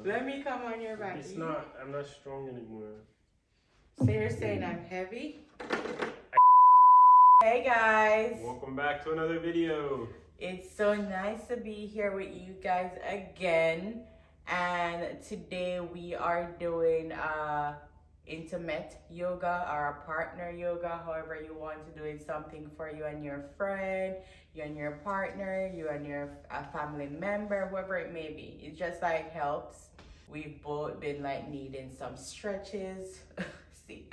Let me come on your back. It's not, I'm not strong anymore. So you're saying I'm heavy? Hey guys. Welcome back to another video. It's so nice to be here with you guys again. And today we are doing intimate yoga or a partner yoga, however you want to do it, something for you and your friend, you and your partner, you and your family member, whoever it may be. It just like helps. We've both been like needing some stretches. See,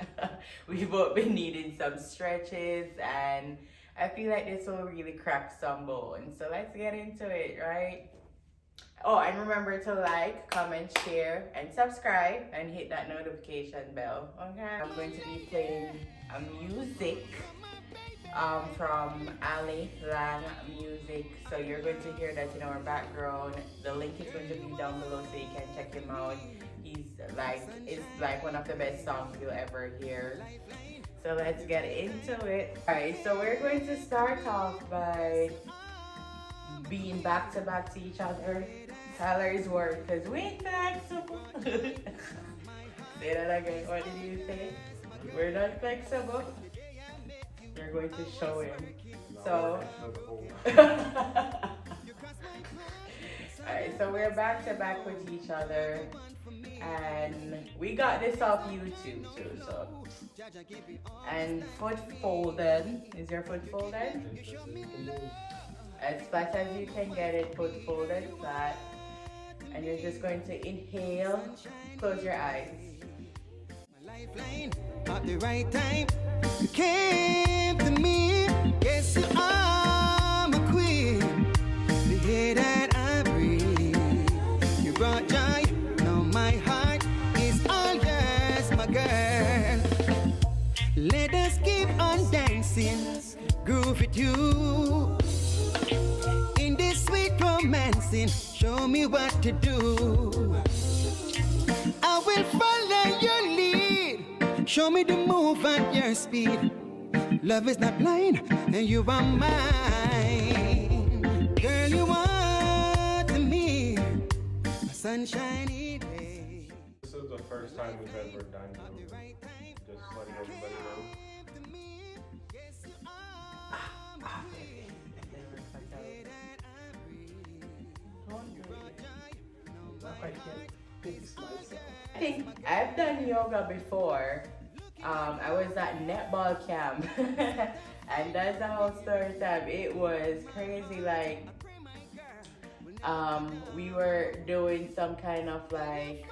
we've both been needing some stretches, and I feel like this will really crack some bones. So let's get into it, right? Oh, and remember to like, comment, share, and subscribe, and hit that notification bell, okay? I'm going to be playing a music from Ali Lang Music. So you're going to hear that in our background. The link is going to be down below so you can check him out. It's like one of the best songs you'll ever hear. So let's get into it. Alright, so we're going to start off by being back to back to each other. Tyler's word, because we ain't flexible. Say that again. What did you say? We're not flexible. You're going to show him. So alright, so we're back to back with each other. And we got this off YouTube too, so. And foot folded. Is your foot folded? As flat as you can get it, foot folded flat. And you're just going to inhale, close your eyes. At the right time, you came to me. Guess you are my queen. The air that I breathe. You brought joy. Now my heart is all yours, my girl. Let us keep on dancing, groove with you. In this sweet romancing, show me what to do. I will follow your lead. Show me the move at your speed. Love is not blind, and you are mine. Girl, you are to me a sunshiny day. This is the first time we've ever done it. Just letting everybody know. I think I've done yoga before. I was at netball camp and that's the whole story time. It was crazy. Like we were doing some kind of like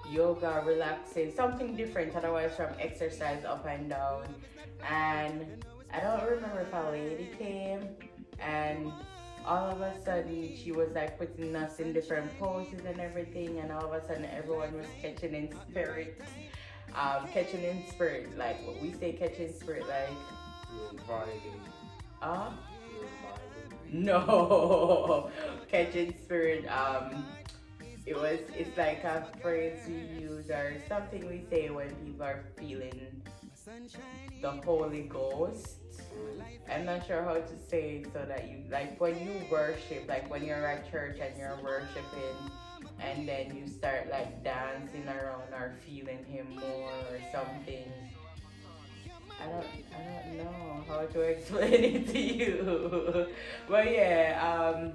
yoga, relaxing, something different otherwise from exercise up and down. And I don't remember if a lady came, and all of a sudden she was like putting us in different poses and everything, and all of a sudden everyone was catching in spirit. Catching in spirit, like what we say, catching spirit, like You're vibing. You're vibing. No, catching spirit. It's like a phrase we use or something we say when people are feeling the Holy Ghost. I'm not sure how to say it so that you, like when you worship, like when you're at church and you're worshiping and then you start like dancing around or feeling him more or something. I don't know how to explain it to you. But yeah,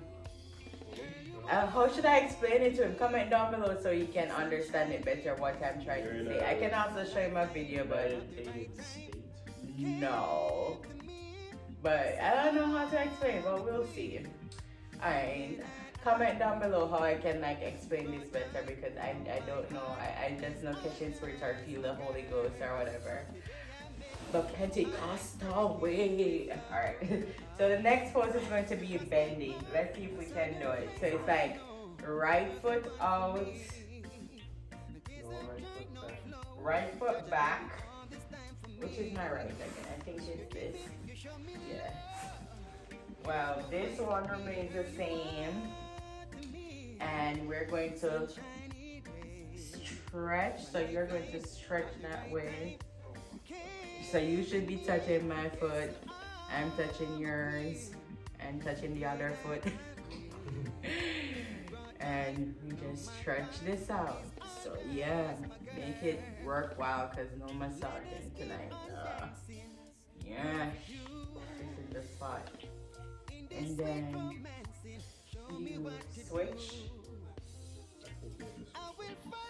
how should I explain it to him? Comment down below so you can understand it better what I'm trying to say. I can also show him a video, but no. But I don't know how to explain, but we'll see. Alright, comment down below how I can like explain this better, because I don't know. I just know catching spirits or feel the Holy Ghost or whatever. The Pentecostal way. Alright, so the next pose is going to be bending. Let's see if we can do it. So it's like right foot out, right foot back. Which is my right again? I think it's this. Yeah. Well, this one remains the same. And we're going to stretch. So you're going to stretch that way. So you should be touching my foot. I'm touching yours. And touching the other foot. and we just stretch this out. So yeah, make it worthwhile because no massaging tonight. Yeah, this is the spot. And then you switch.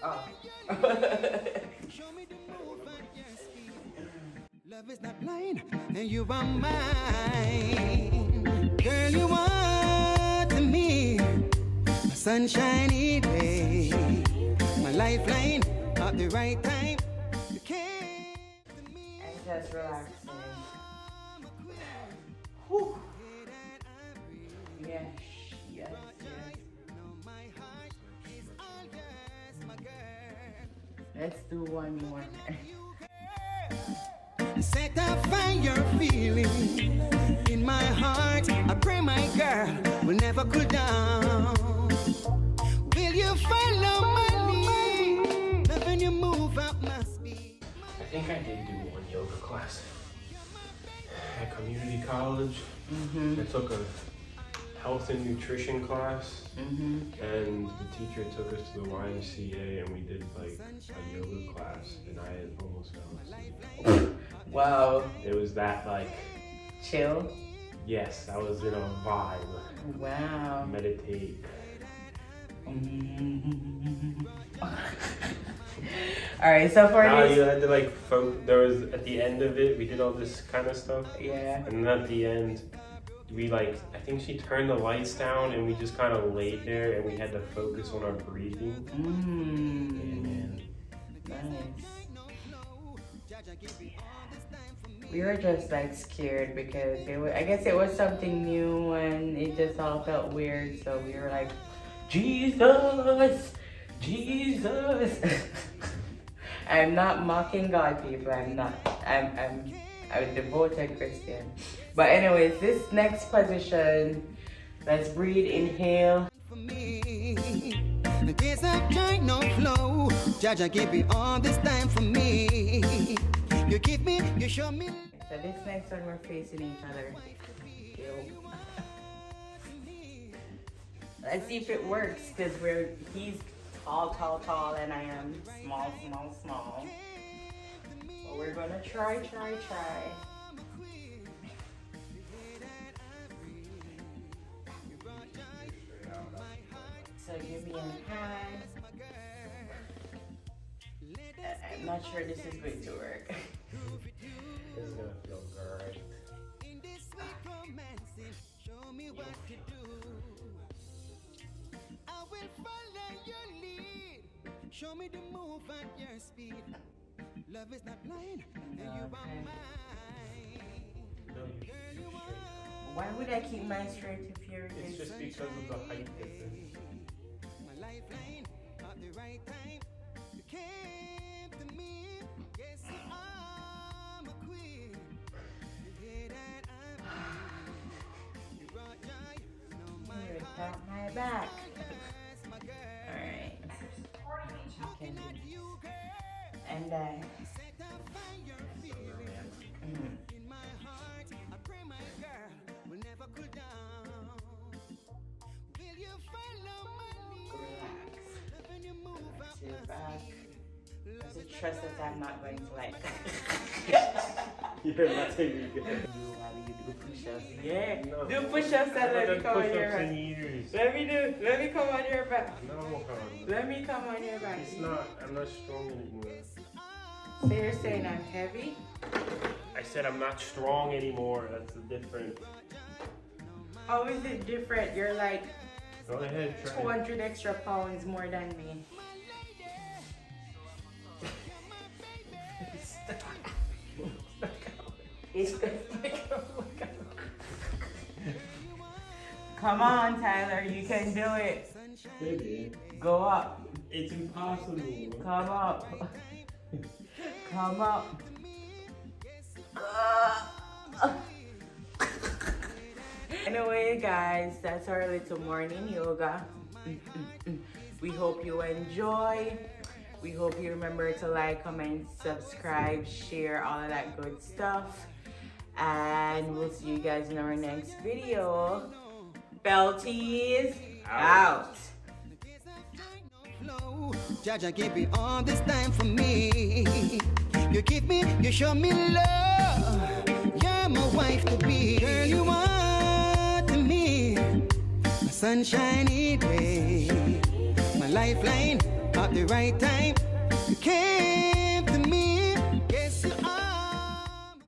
Oh. Love is not blind, and you are mine. Girl, you are to me a sunshiny day, my lifeline at the right time. You came to me. And just relaxing. Whew. Yes, yes, yes. Let's do one more. Set a fire feeling in my heart. I pray my girl will never cool down. Will you follow my lead? Loving you move up my speed. I think I did do one yoga class at community college. I took a health and nutrition class, and the teacher took us to the YMCA, and we did like a yoga class, and I had almost fell asleep. Wow. It was that like Chill. yes, I was in a vibe. Wow. Meditate. All right, so for Now this, you had to like there was at the end of it, we did all this kind of stuff, yeah. and then at the end, we like I think she turned the lights down, and we just kind of laid there, and we had to focus on our breathing. Nice. We were just like scared because I guess it was something new and it just all felt weird. So we were like, Jesus, Jesus. I'm not mocking God, people. I'm not. I'm a devoted Christian. But anyways, this next position, let's breathe, inhale. For me, the days of joy no flow. Jaja gave you all this time for me. You give me, you show me. So this next one, we're facing each other. Ew. Let's see if it works, because he's tall, and I am small. But we're gonna try. So give me a hand. I'm not sure this is going to work. This is gonna feel great. Show me what to do. I will follow your lead. Show me the move at your speed. Love is not blind, and you are mine. No, you should do straight. Why would I keep mine straight if you're It's just because of the height difference. My lifeline at the right time. You came to me. Yes, I'm a queen. You hear that I'm you brought joy. No Here, matter tap my back. my girl. Alright. Looking at you, girl. And then. Set a fire feeling in my heart. I pray my girl will never cool down. Will you follow my lead? Relax. Loving you move up To your back. There's a trust that I'm not going to like. You're not taking it. You do push-ups. Yeah. No. Do push-ups and let me come on your Push-ups back. in years. Let me come on your back. No, hon. Let me come on your back. It's not. I'm not strong anymore. So you're saying I'm heavy? I said I'm not strong anymore. That's the difference. How is it different? You're like Go ahead, try. 200 extra pounds more than me. It's Come on, Tyler, you can do it. Baby, Go up. it's impossible. Come up. Come up. Anyway, guys, that's our little morning yoga. We hope you enjoy. We hope you remember to like, comment, subscribe, share, all of that good stuff. And we'll see you guys in our next video. Belties out. Jaja give me all this time for me. You give me, you show me love. You're my wife to be. Girl, you are to me my sunshiny day, my lifeline at the right time. You came